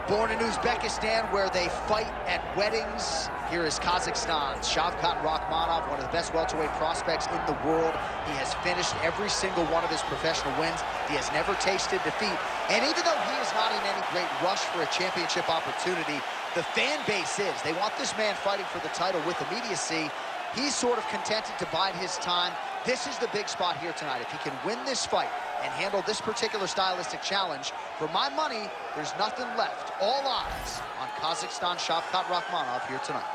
Born in Uzbekistan, where they fight at weddings, here is Kazakhstan's Shavkhat Rakhmonov, one of the best welterweight prospects in the world. He has finished every single one of his professional wins. He has never tasted defeat. And even though he is not in any great rush for a championship opportunity, the fan base is. They want this man fighting for the title with immediacy. He's sort of contented to bide his time. This is the big spot here tonight. If he can win this fight and handle this particular stylistic challenge, for my money, there's nothing left. All eyes on Kazakhstan Shavkhat Rakhmonov here tonight.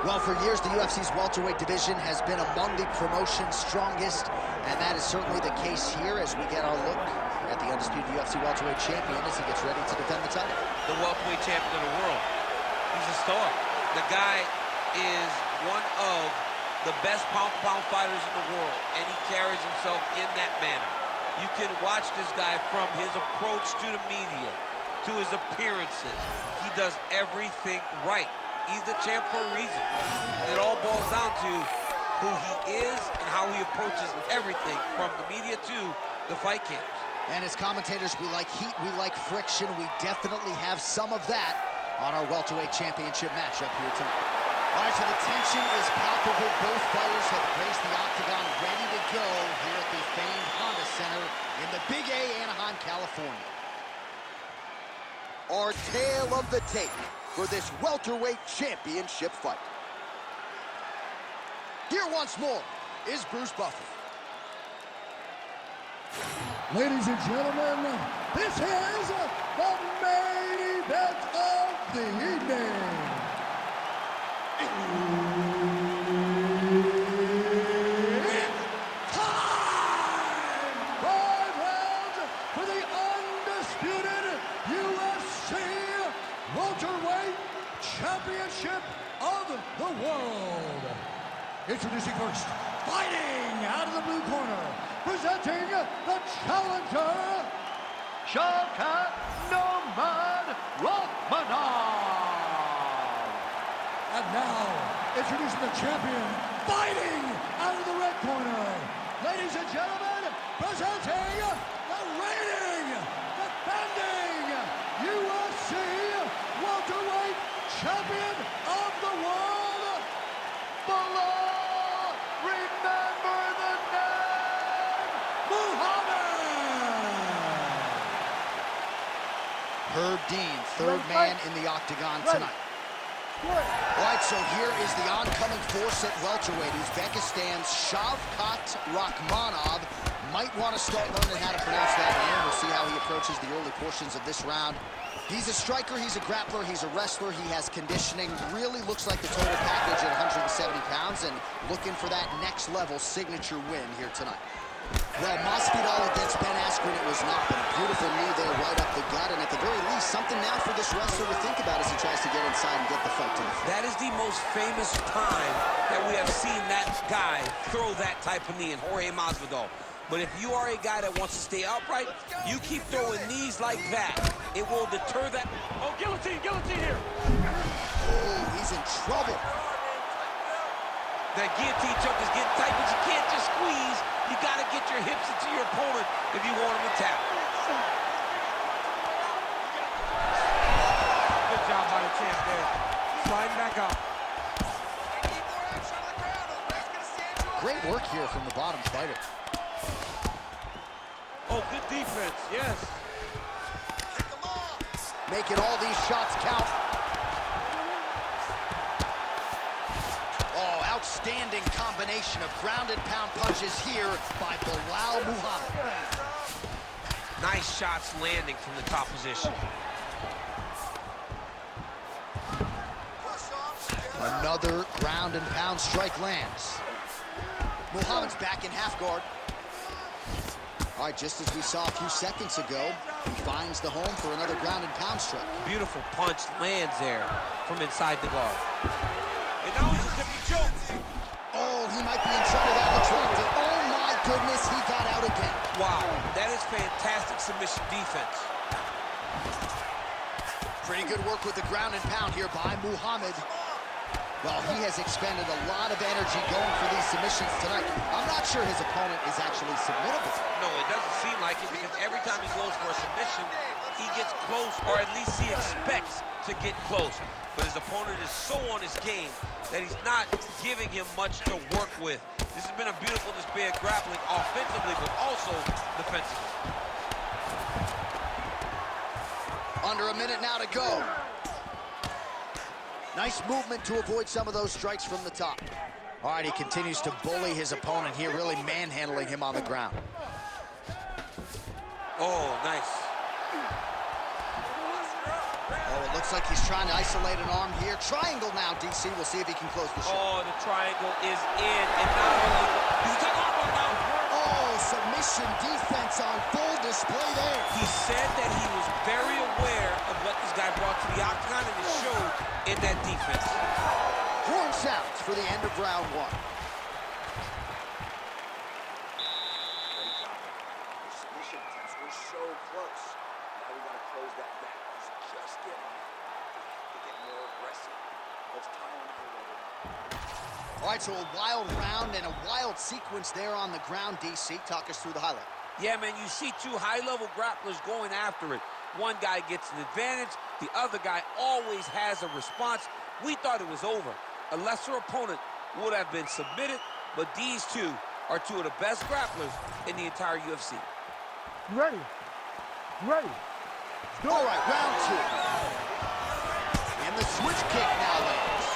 Well, for years, the UFC's welterweight division has been among the promotion's strongest, and that is certainly the case here as we get our look at the undisputed UFC welterweight champion as he gets ready to defend the title. The welterweight champion of the world. He's a star. The guy is one of the best pound-for-pound fighters in the world, and he carries himself in that manner. You can watch this guy from his approach to the media, to his appearances. He does everything right. He's the champ for a reason. It all boils down to who he is and how he approaches everything from the media to the fight camps. And as commentators, we like heat, we like friction. We definitely have some of that on our welterweight championship matchup here tonight. All right, so the tension is palpable. Both fighters have graced the octagon, ready to go here at the famed Honda Center in the Big A, Anaheim, California. Our tale of the tape for this welterweight championship fight. Here once more is Bruce Buffer. Ladies and gentlemen, this is the main event of the evening. It's time! 5 rounds for the undisputed UFC welterweight championship of the world. Introducing first, fighting out of the blue corner, presenting the challenger, Shavkhat Nomad Rakhmonov. And now, introducing the champion, fighting out of the red corner, ladies and gentlemen, presenting the reigning, defending UFC welterweight champion of the world, Belal, remember the name, Muhammad! Herb Dean, third man in the octagon tonight. All right, so here is the oncoming force at welterweight. Uzbekistan's Shavkhat Rakhmonov. Might want to start learning how to pronounce that name. We'll see how he approaches the early portions of this round. He's a striker, he's a grappler, he's a wrestler, he has conditioning. Really looks like the total package at 170 pounds and looking for that next level signature win here tonight. Well, Masvidal against Ben Askren, it was not, but a beautiful knee there right up the gut, and at the very least, something now for this wrestler to think about as he tries to get inside and get the fight to the floor. That is the most famous time that we have seen that guy throw that type of knee in, Jorge Masvidal. But if you are a guy that wants to stay upright, you keep throwing knees like that. It will deter that. Oh, guillotine here. Oh, he's in trouble. That guillotine choke is getting tight, but you can't just squeeze. You got to get your hips into your opponent if you want him to tap. Good job by the champ there. Sliding back up. Great work here from the bottom fighter. Oh, good defense, yes. Making all these shots count. Oh, outstanding combination of grounded pound punches here by Belal Muhammad. Nice shots landing from the top position. Another ground and pound strike lands. Muhammad's back in half guard. All right, just as we saw a few seconds ago, he finds the home for another ground and pound strike. Beautiful punch lands there from inside the guard. And now he's a different choke. Oh, he might be in trouble. That looks right. Oh my goodness, he got out again. Wow, that is fantastic submission defense. Pretty good work with the ground and pound here by Muhammad. Well, he has expended a lot of energy going for these submissions tonight. I'm not sure his opponent is actually submittable. No, it doesn't seem like it, because every time he goes for a submission, he gets close, or at least he expects to get close. But his opponent is so on his game that he's not giving him much to work with. This has been a beautiful display of grappling offensively, but also defensively. Under a minute now to go. Nice movement to avoid some of those strikes from the top. All right, he continues to bully his opponent here, really manhandling him on the ground. Oh, nice. Oh, it looks like he's trying to isolate an arm here. Triangle now, DC. We'll see if he can close the show. Oh, the triangle is in, and not only... He's taking off right now. Oh, submission defense on full display there. He said that he was very aware of what this guy brought to the octagon, and it showed in that defense. Horn sounds for the end of round one. The submission attempts were so close. Now we got to close that gap. He's just getting it. To get more aggressive. Let's try him a little bit. All right, so a wild round and a wild sequence there on the ground, DC. Talk us through the highlight. Yeah, man, you see two high-level grapplers going after it. One guy gets an advantage, the other guy always has a response. We thought it was over. A lesser opponent would have been submitted, but these two are two of the best grapplers in the entire UFC. You ready? You ready? All right, round two. And the switch kick now lands.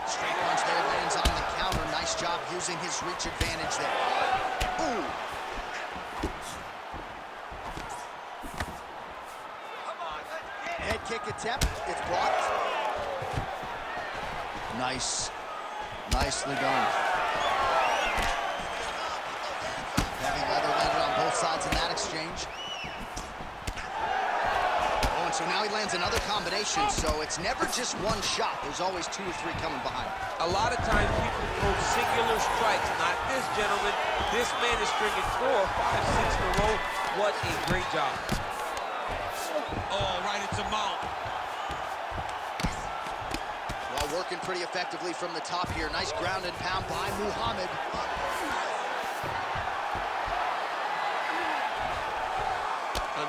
Straight punch there lands on the counter. Nice job using his reach advantage there. Ooh. Head kick attempt. It's blocked. Nice. Nicely done. Heavy leather landed on both sides in that exchange. Oh, and so now he lands another combination, so it's never just one shot. There's always two or three coming behind. A lot of times people throw singular strikes. Not this gentleman. This man is stringing 4, 5, 6 in a row. What a great job. Oh, right into mount. Well, working pretty effectively from the top here. Nice ground and pound by Muhammad.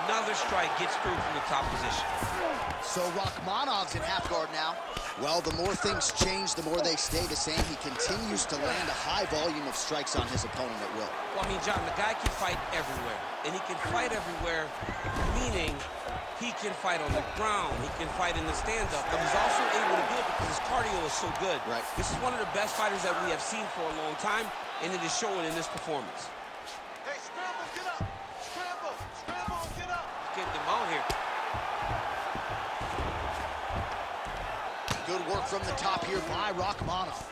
Another strike gets through from the top position. So Rakhmonov's in half guard now. Well, the more things change, the more they stay the same. He continues to land a high volume of strikes on his opponent at will. Well, I mean, John, the guy can fight everywhere. And he can fight everywhere, meaning he can fight on the ground. He can fight in the stand-up. But he's also able to do it because his cardio is so good. Right. This is one of the best fighters that we have seen for a long time, and it is showing in this performance. Hey, scramble, get up! Scramble, scramble, get up! Getting them out here. Good work from the top here by Rakhmonov.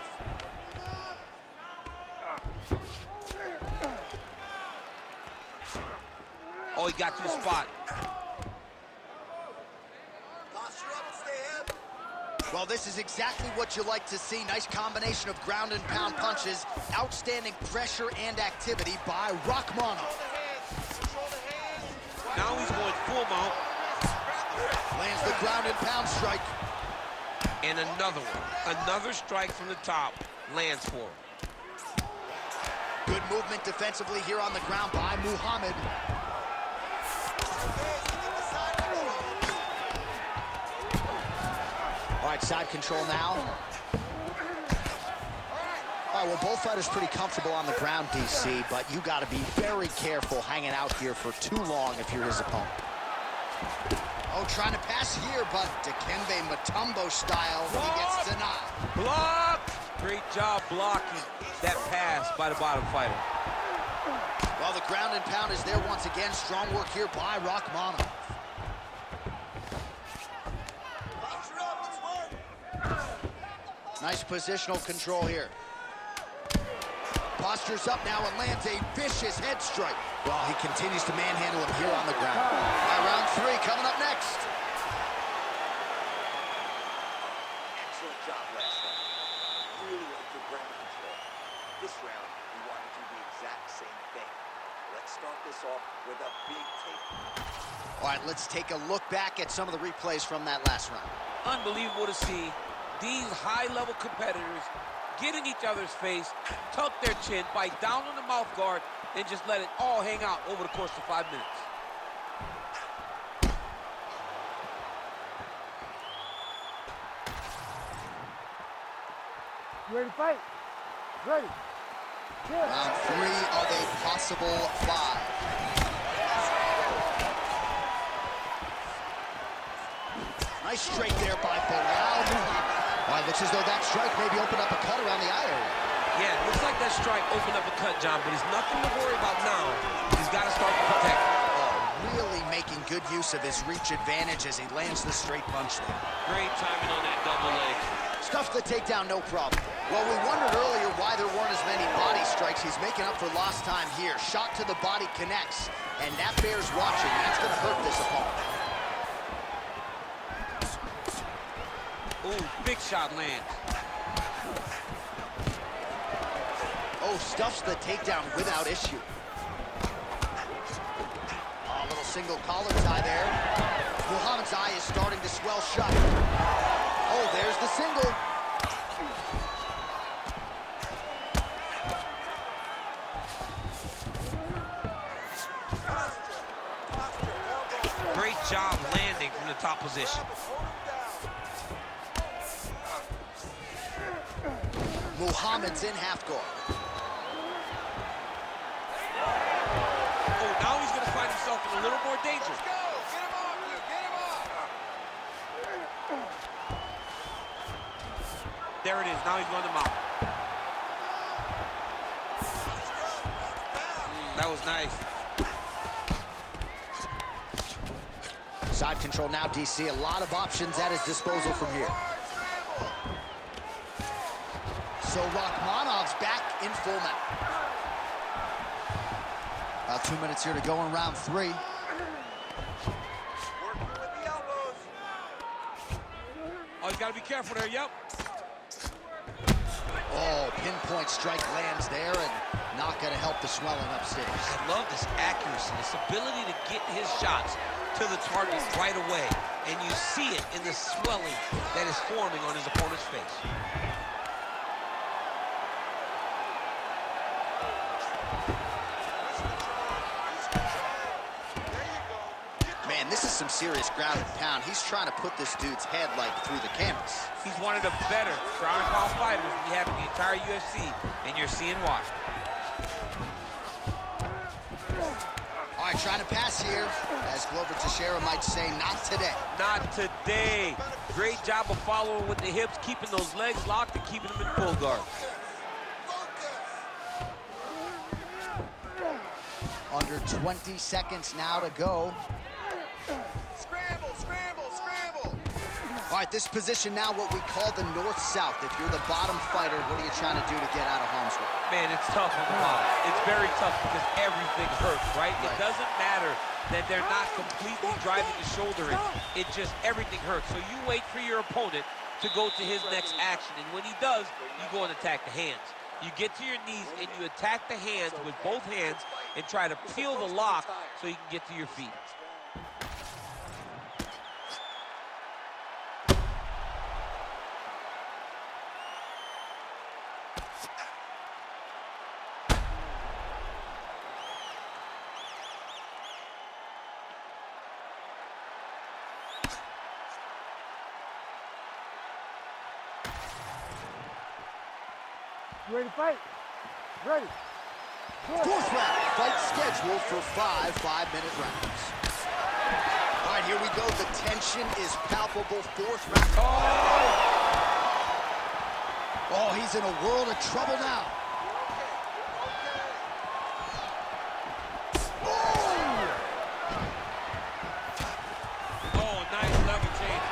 Oh, he got to the spot. Posture up and stay ahead. Well, this is exactly what you like to see. Nice combination of ground and pound punches. Outstanding pressure and activity by Rakhmonov. Now he's going full mount. Lands the ground and pound strike. And another one. Another strike from the top lands for him. Good movement defensively here on the ground by Muhammad. All right, side control now. All right, well, both fighters pretty comfortable on the ground, DC, but you got to be very careful hanging out here for too long if you're his opponent. Oh, trying to pass here, but Dikembe Mutombo style, he gets denied. Block! Great job blocking that pass by the bottom fighter. Well, the ground and pound is there once again. Strong work here by Rakhmonov. Posture up, let's work! Nice positional control here. Postures up now and lands a vicious head strike. Well, he continues to manhandle him here on the ground. All right, round 3 coming up next. Excellent job last night. Really like your ground control. This round, we want to do the exact same thing. Let's start this off with a big take. All right, let's take a look back at some of the replays from that last round. Unbelievable to see these high-level competitors get in each other's face, tuck their chin, bite down on the mouth guard, and just let it all hang out over the course of 5 minutes. You ready to fight? Ready. Yeah. Round 3 of a possible 5. Nice straight there by Belal. All right, looks as though that strike maybe opened up a cut around the eye area. Yeah, looks like that strike opened up a cut, John, but he's nothing to worry about now. He's got to start to protect it. Oh, really making good use of his reach advantage as he lands the straight punch there. Great timing on that double leg. Stuffs the takedown, no problem. Well, we wondered earlier why there weren't as many body strikes. He's making up for lost time here. Shot to the body connects, and that bears watching. That's going to hurt this opponent. Ooh, big shot lands. Oh, stuffs the takedown without issue. Oh, a little single collar tie there. Muhammad's eye is starting to swell shut. Oh, there's the single. Great job landing from the top position. Muhammad's in half guard. Oh, now he's going to find himself in a little more danger. Let's go! Get him off, Luke! Get him off! There it is. Now he's going to mount. That was nice. Side control now, DC. A lot of options at his disposal from here. So Rakhmonov's back in full mount. About 2 minutes here to go in round 3. Working with the elbows. Oh, he's got to be careful there. Yep. Oh, pinpoint strike lands there and not going to help the swelling upstairs. I love this accuracy, this ability to get his shots to the target right away. And you see it in the swelling that is forming on his opponent's face. Man, this is some serious ground and pound. He's trying to put this dude's head like through the canvas. He's one of the better ground and pound fighters we have in the entire UFC, and you're seeing why. All right, trying to pass here. As Glover Teixeira might say, not today. Not today. Great job of following with the hips, keeping those legs locked and keeping them in full guard. Under 20 seconds now to go. Scramble, scramble, scramble! All right, this position now what we call the north-south. If you're the bottom fighter, what are you trying to do to get out of harm's way? Man, it's tough on the bottom. It's very tough because everything hurts, right? It doesn't matter that they're not completely driving the shoulder in. It just, everything hurts. So you wait for your opponent to go to his next action. And when he does, you go and attack the hands. You get to your knees and you attack the hands with both hands and try to peel the lock so you can get to your feet. You ready to fight? Ready. Fourth round, fight scheduled for 5 5-minute rounds. All right, here we go. The tension is palpable. Fourth round. Oh, he's in a world of trouble now. Oh, nice level change.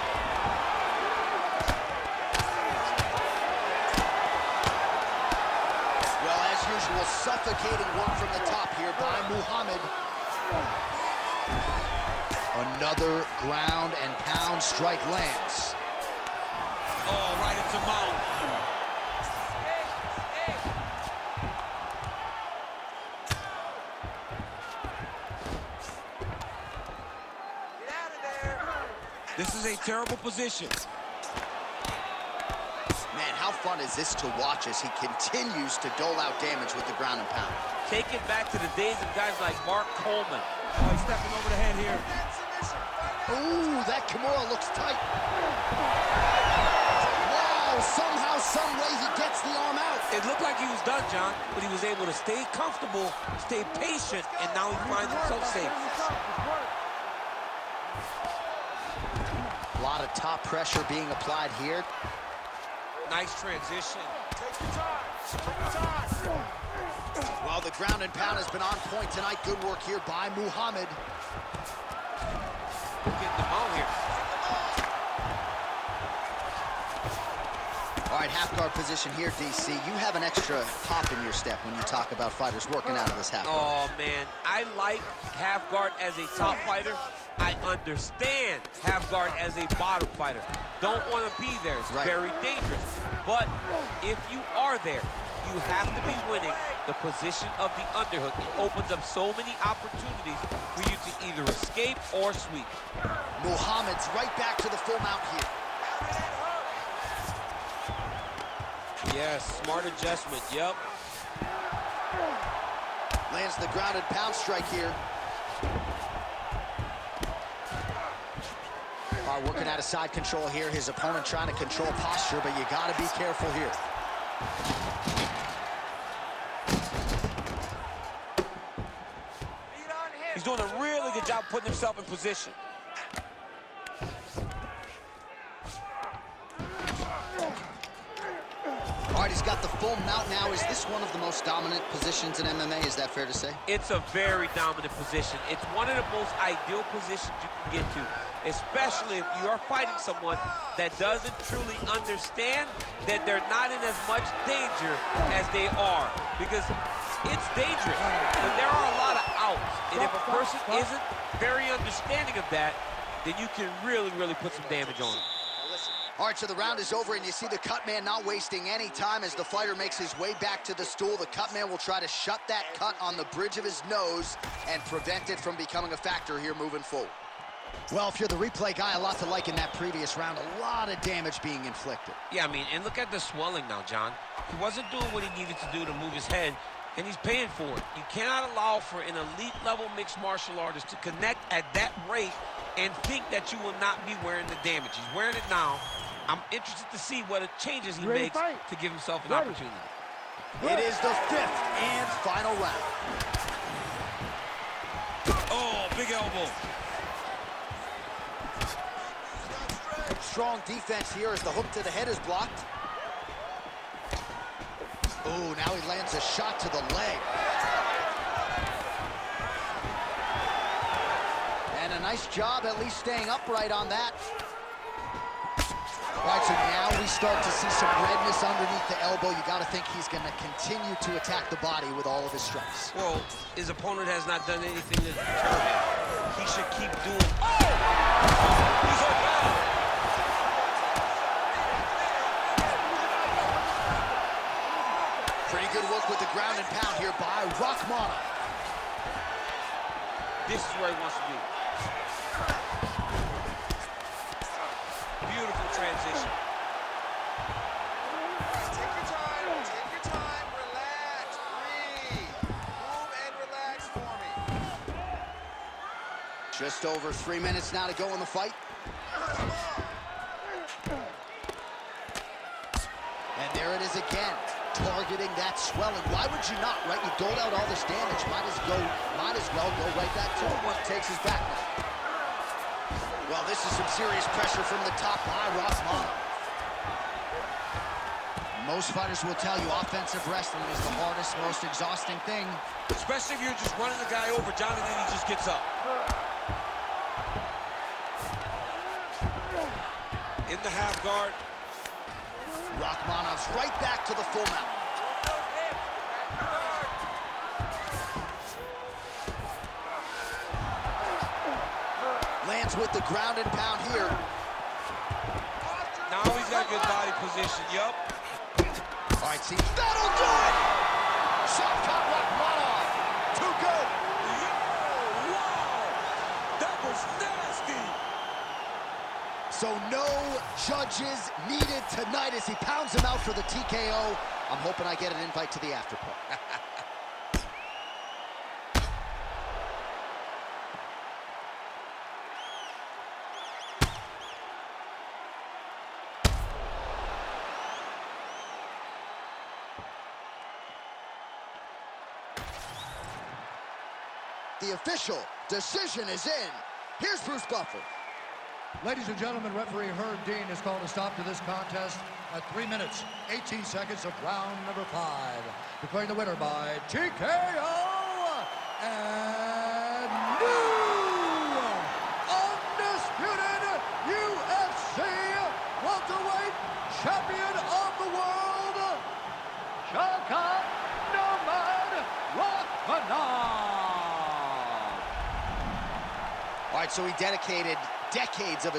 suffocating work from the top here by Muhammad. Another ground and pound strike lands. Oh, right into mount. Get out of there. This is a terrible position. Man, how fun is this to watch as he continues to dole out damage with the ground and pound? Take it back to the days of guys like Mark Coleman. Oh, he's stepping over the head here. Ooh, that Kimura looks tight. Wow, somehow, some way he gets the arm out. It looked like he was done, John, but he was able to stay comfortable, stay patient, and now he finds himself safe. A lot of top pressure being applied here. Nice transition. Take your time. Take your time. Well, the ground and pound has been on point tonight. Good work here by Muhammad. Getting the ball here. All right, half guard position here, DC. You have an extra hop in your step when you talk about fighters working out of this half guard. Oh, man. I like half guard as a top fighter. I understand half guard as a bottom fighter. Don't want to be there. It's very dangerous. But if you are there, you have to be winning the position of the underhook. It opens up so many opportunities for you to either escape or sweep. Muhammad's right back to the full mount here. Yes, smart adjustment, yep. Lands the ground and pound strike here. All right, working out of side control here. His opponent trying to control posture, but you got to be careful here. He's doing a really good job putting himself in position. All right, he's got the full mount now. Is this one of the most dominant positions in MMA? Is that fair to say? It's a very dominant position. It's one of the most ideal positions you can get to, especially if you are fighting someone that doesn't truly understand that they're not in as much danger as they are, because it's dangerous, but there are a lot of outs, and if a person isn't very understanding of that, then you can really, really put some damage on them. All right, so the round is over, and you see the cut man not wasting any time as the fighter makes his way back to the stool. The cut man will try to shut that cut on the bridge of his nose and prevent it from becoming a factor here moving forward. Well, if you're the replay guy, a lot to like in that previous round. A lot of damage being inflicted. Yeah, I mean, and look at the swelling now, John. He wasn't doing what he needed to do to move his head, and he's paying for it. You cannot allow for an elite-level mixed martial artist to connect at that rate and think that you will not be wearing the damage. He's wearing it now. I'm interested to see what changes he makes to give himself an opportunity. It is the fifth and final round. Oh, big elbow. Strong defense here as the hook to the head is blocked. Oh, now he lands a shot to the leg. And a nice job at least staying upright on that. All right, so now we start to see some redness underneath the elbow. You got to think he's going to continue to attack the body with all of his strikes. Well, his opponent has not done anything to deter him. He should keep doing. Oh! He's on down. Pretty good work with the ground and pound here by Rakhmonov. This is where he wants to be. Beautiful transition. Take your time, relax, breathe. Move and relax for me. Just over 3 minutes now to go in the fight. And there it is again, targeting that swelling. Why would you not, right? You doled out all this damage. Might as well go right back to it once it takes his back now. Well, this is some serious pressure from the top by Rakhmonov. Most fighters will tell you offensive wrestling is the hardest, most exhausting thing. Especially if you're just running the guy over, John, and then he just gets up. In the half guard. Rakhmonov's right back to the full mount. lands with the ground and pound here. Now he's got good body position, yup. All right, see, that'll do it! Shavkhat Rakhmonov, too good. Wow, that was nasty. So no judges needed tonight as he pounds him out for the TKO. I'm hoping I get an invite to the after party. The official decision is in. Here's Bruce Buffer. Ladies and gentlemen, referee Herb Dean has called a stop to this contest at 3 minutes, 18 seconds of round number 5. Declaring the winner by TKO and new undisputed UFC welterweight champion of the world, Shavkhat Nomad Rakhmonov. All right, so he dedicated decades of